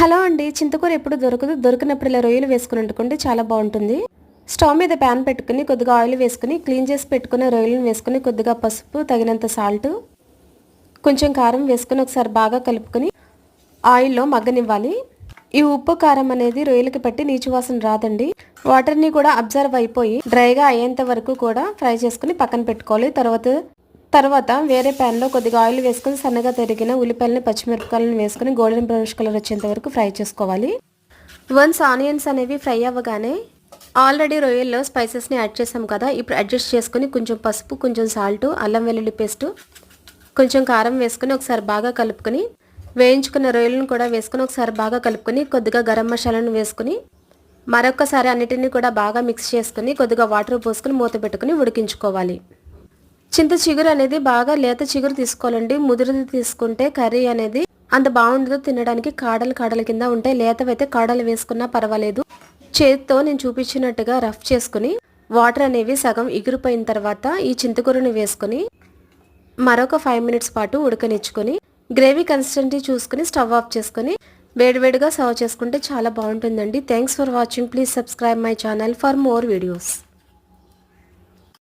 Hello అండి, చింతకూర ఎప్పుడు దొరకదు. దొరికినప్పుడు ఇలా రొయ్యలు వేసుకుని వండుకుంటే చాలా బాగుంటుంది. స్టవ్ మీద ప్యాన్ పెట్టుకుని కొద్దిగా ఆయిల్ వేసుకుని క్లీన్ చేసి పెట్టుకున్న రొయ్యలను వేసుకుని కొద్దిగా పసుపు, తగినంత సాల్ట్, కొంచెం కారం వేసుకుని ఒకసారి బాగా కలుపుకొని ఆయిల్లో మగ్గనివ్వాలి. ఈ ఉప్పు కారం అనేది రొయ్యలకి పట్టి నీచు వాసన రాదండి. వాటర్ని కూడా అబ్జర్వ్ అయిపోయి డ్రైగా అయ్యేంత వరకు కూడా ఫ్రై చేసుకుని పక్కన పెట్టుకోవాలి. తర్వాత వేరే ప్యాన్లో కొద్దిగా ఆయిల్ వేసుకుని సన్నగా తరిగిన ఉల్లిపాయలని, పచ్చిమిరపకాయలను వేసుకుని గోల్డెన్ బ్రౌనిష్ కలర్ వచ్చేంత వరకు ఫ్రై చేసుకోవాలి. వన్స్ ఆనియన్స్ అనేవి ఫ్రై అవ్వగానే ఆల్రెడీ రొయ్యల్లో స్పైసెస్ని యాడ్ చేసాం కదా, ఇప్పుడు అడ్జస్ట్ చేసుకుని కొంచెం పసుపు, కొంచెం సాల్ట్, అల్లం వెల్లుల్లి పేస్ట్, కొంచెం కారం వేసుకుని ఒకసారి బాగా కలుపుకొని వేయించుకున్న రొయ్యలను కూడా వేసుకుని ఒకసారి బాగా కలుపుకొని కొద్దిగా గరం మసాలాను వేసుకుని మరొకసారి అన్నిటిని కూడా బాగా మిక్స్ చేసుకుని కొద్దిగా వాటర్ పోసుకుని మూత పెట్టుకుని ఉడికించుకోవాలి. చింత చిగురు అనేది బాగా లేత చిగురు తీసుకోవాలండి. ముదురుది తీసుకుంటే కర్రీ అనేది అంత బాగుండదు తినడానికి. కాడల కింద ఉంటే లేతవైతే కాడలు వేసుకున్నా పర్వాలేదు. చేతితో నేను చూపించినట్టుగా రఫ్ చేసుకుని వాటర్ అనేవి సగం ఎగిరిపోయిన తర్వాత ఈ చింతకూరని వేసుకుని మరొక 5 minutes పాటు ఉడకనిచ్చుకొని గ్రేవీ కన్సిస్టెన్సీ చూసుకుని స్టవ్ ఆఫ్ చేసుకుని వేడివేడిగా సర్వ్ చేసుకుంటే చాలా బాగుంటుందండి. Thanks for watching. Please subscribe my channel for more videos.